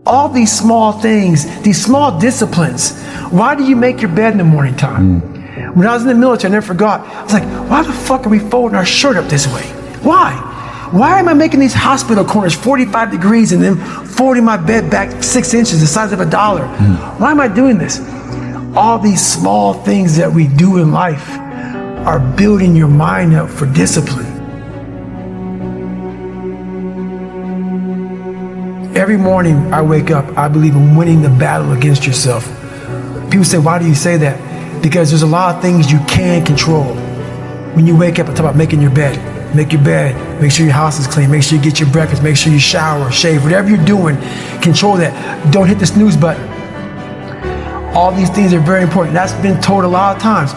All these small things, these small disciplines. Why do you make your bed in the morning time? When I was in the military, I never forgot. I was like, why the fuck are we folding our shirt up this way? Why? Why am I making these hospital corners 45 degrees and then folding my bed back 6 inches, the size of $1? Why am I doing this? All these small things that we do in life are building your mind up for discipline. Every morning I wake up, I believe in winning the battle against yourself. People say, why do you say that? Because there's a lot of things you can control. When you wake up, I talk about making your bed. Make your bed, make sure your house is clean, make sure you get your breakfast, make sure you shower, shave, whatever you're doing, control that. Don't hit the snooze button. All these things are very important. That's been told a lot of times.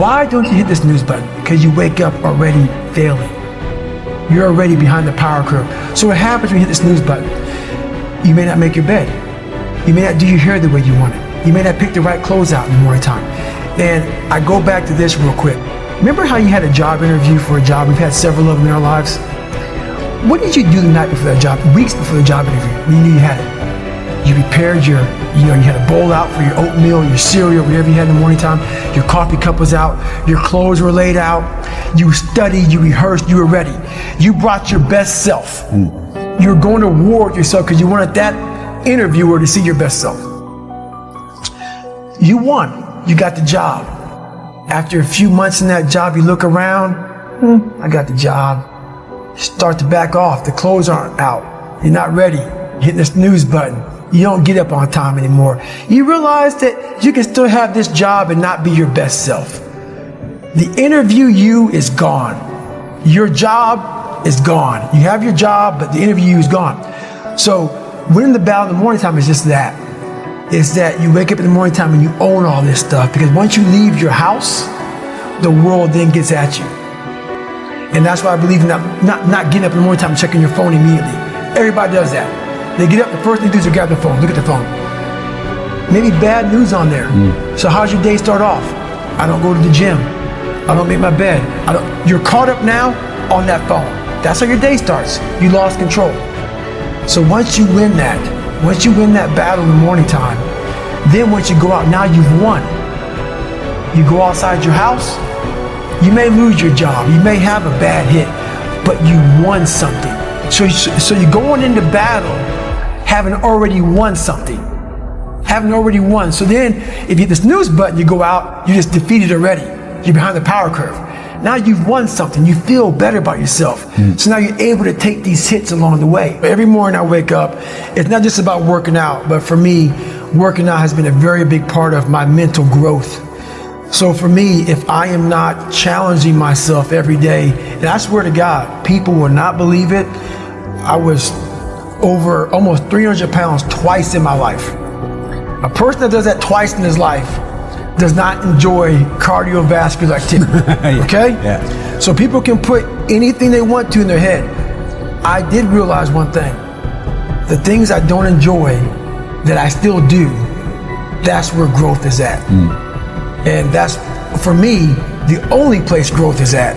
Why don't you hit the snooze button? Because you wake up already failing. You're already behind the power curve. So what happens when you hit the snooze button? You may not make your bed. You may not do your hair the way you want it. You may not pick the right clothes out in the morning time. And I go back to this real quick. Remember how you had a job interview for a job? We've had several of them in our lives. What did you do the night before that job, weeks before the job interview, when you knew you had it? You prepared you had a bowl out for your oatmeal, your cereal, whatever you had in the morning time. Your coffee cup was out. Your clothes were laid out. You studied, you rehearsed, you were ready. You brought your best self. You were going to war with yourself because you wanted that interviewer to see your best self. You won. You got the job. After a few months in that job, you look around, I got the job. You start to back off. The clothes aren't out. You're not ready. You're hitting the snooze button. You don't get up on time anymore. You realize that you can still have this job and not be your best self. The interview you is gone. Your job is gone. You have your job, but the interview you is gone. So winning the battle in the morning time is just that. It's that you wake up in the morning time and you own all this stuff, because once you leave your house, the world then gets at you. And that's why I believe in not getting up in the morning time and checking your phone immediately. Everybody does that. They get up, the first thing they do is grab their phone, look at the phone. Maybe bad news on there. So how's your day start off? I don't go to the gym. I don't make my bed. You're caught up now on that phone. That's how your day starts. You lost control. So once you win that battle in the morning time, then once you go out, now you've won. You go outside your house, you may lose your job, you may have a bad hit, but you won something. So you're going into battle having already won something. Having already won. So then if you hit the snooze button, you go out, you're just defeated already. You're behind the power curve. Now you've won something. You feel better about yourself. So now you're able to take these hits along the way. Every morning I wake up, it's not just about working out, but for me, working out has been a very big part of my mental growth. So for me, if I am not challenging myself every day, and I swear to God, people will not believe it, I was over almost 300 pounds twice in my life. A person that does that twice in his life does not enjoy cardiovascular activity, okay? Yeah. So people can put anything they want to in their head. I did realize one thing. The things I don't enjoy that I still do, that's where growth is at. And that's, for me, the only place growth is at,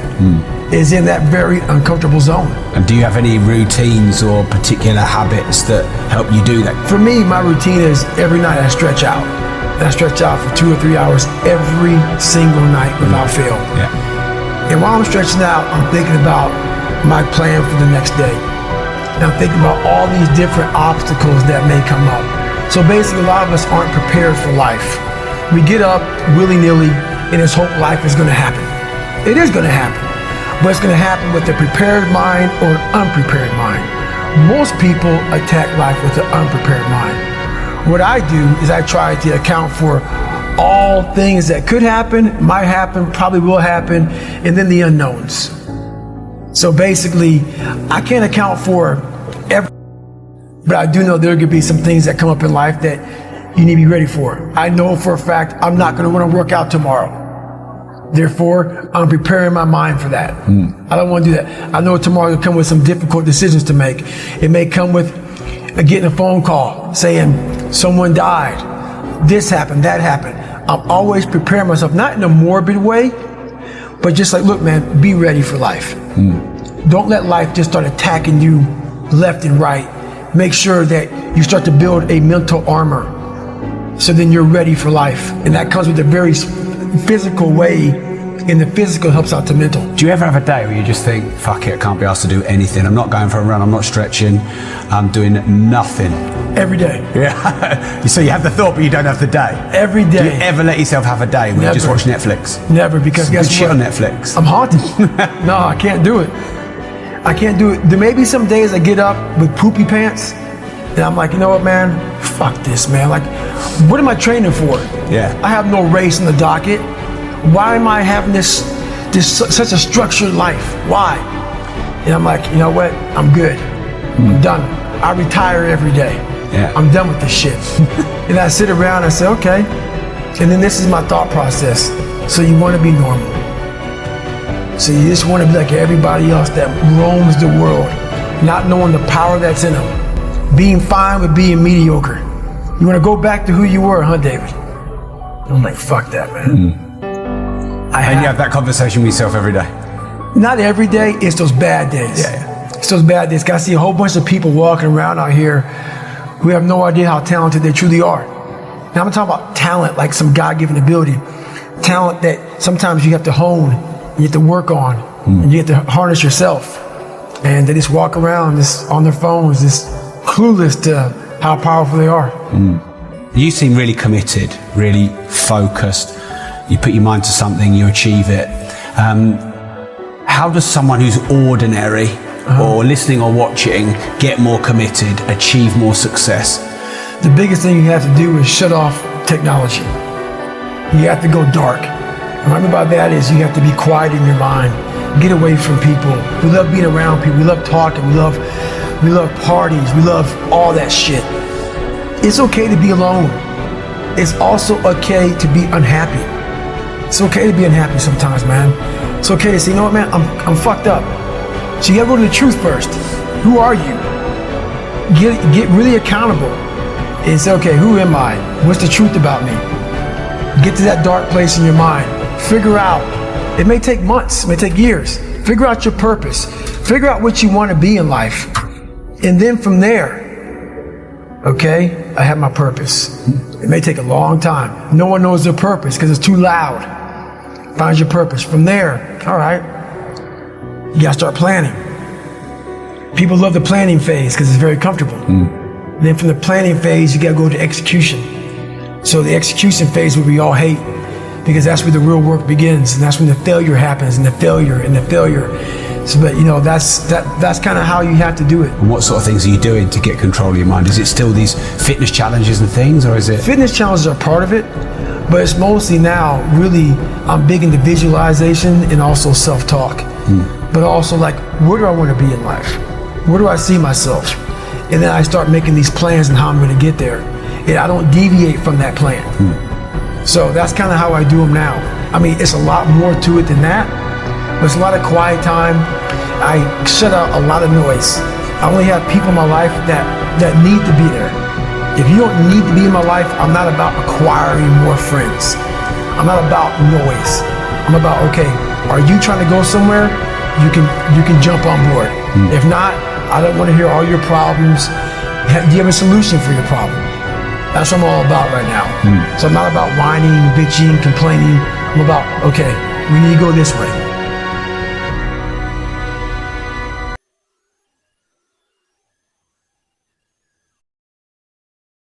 is in that very uncomfortable zone. And do you have any routines or particular habits that help you do that? For me, my routine is every night I stretch out. And I stretch out for 2 or 3 hours every single night without fail. Yeah. And while I'm stretching out, I'm thinking about my plan for the next day. And I'm thinking about all these different obstacles that may come up. So basically, a lot of us aren't prepared for life. We get up willy-nilly and just hope life is going to happen. It is going to happen. But it's going to happen with a prepared mind or an unprepared mind. Most people attack life with an unprepared mind. What I do is I try to account for all things that could happen, might happen, probably will happen, and then the unknowns. So basically, I can't account for everything, but I do know there could be some things that come up in life that you need to be ready for. I know for a fact I'm not going to want to work out tomorrow. Therefore, I'm preparing my mind for that. I don't want to do that. I know tomorrow will come with some difficult decisions to make. It may come with getting a phone call saying someone died, this happened, that happened. I'm always preparing myself, not in a morbid way, but just like, look, man, be ready for life. Don't let life just start attacking you left and right make sure that you start to build a mental armor. So then you're ready for life. And that comes with a very physical way, and the physical helps out the mental. Do you ever have a day where you just think, fuck it, I can't be asked to do anything. I'm not going for a run, I'm not stretching, I'm doing nothing. Every day. Yeah. So you have the thought, but you don't have the day. Every day. Do you ever let yourself have a day where you just watch Netflix? Never, because Some guess good shit what? on Netflix. I'm haunted. No, I can't do it. I can't do it. There may be some days I get up with poopy pants, and I'm like, you know what, man? Fuck this, man. Like, what am I training for? Yeah. I have no race in the docket. Why am I having this such a structured life? Why? And I'm like, you know what? I'm good. I'm done. I retire every day. Yeah. I'm done with this shit. And I sit around and I say, okay. And then this is my thought process. So you want to be normal. So you just want to be like everybody else that roams the world, not knowing the power that's in them. Being fine with being mediocre. You want to go back to who you were, huh, David? I'm like, fuck that, man. And you have that conversation with yourself every day? Not every day, it's those bad days. Yeah. It's those bad days. I see a whole bunch of people walking around out here who have no idea how talented they truly are. Now I'm talking about talent, like some God-given ability. Talent that sometimes you have to hone, you have to work on, and you have to harness yourself. And they just walk around just on their phones, just clueless to how powerful they are. You seem really committed, really focused. You put your mind to something, you achieve it. How does someone who's ordinary or listening or watching get more committed, achieve more success? The biggest thing you have to do is shut off technology. You have to go dark. And what I mean by that is you have to be quiet in your mind. Get away from people. We love being around people. We love talking. We love parties. We love all that shit. It's okay to be alone. It's also okay to be unhappy. It's okay to be unhappy sometimes, man. It's okay to say, you know what, man, I'm fucked up. So you gotta go to the truth first. Who are you? Get really accountable and say, okay, who am I? What's the truth about me? Get to that dark place in your mind. Figure out. It may take months, it may take years. Figure out your purpose. Figure out what you want to be in life. And then from there, okay, I have my purpose. It may take a long time. No one knows their purpose because it's too loud. Find your purpose. From there, all right, you gotta start planning. People love the planning phase because it's very comfortable. And then from the planning phase, you gotta go to execution. So the execution phase, where we all hate, because that's where the real work begins, and that's when the failure happens, and the failure. So, but you know, that's kind of how you have to do it. And what sort of things are you doing to get control of your mind? Is it still these fitness challenges and things, or is it? Fitness challenges are part of it, but it's mostly now, really, I'm big into visualization and also self-talk. But also, like, where do I want to be in life? Where do I see myself? And then I start making these plans and how I'm going to get there. And I don't deviate from that plan. So that's kind of how I do them now. I mean, it's a lot more to it than that, but it's a lot of quiet time. I shut out a lot of noise. I only have people in my life that need to be there. If you don't need to be in my life, I'm not about acquiring more friends. I'm not about noise. I'm about, okay, are you trying to go somewhere? You can jump on board. If not, I don't want to hear all your problems. Do you have a solution for your problem? That's what I'm all about right now. So I'm not about whining, bitching, complaining. I'm about, okay, we need to go this way.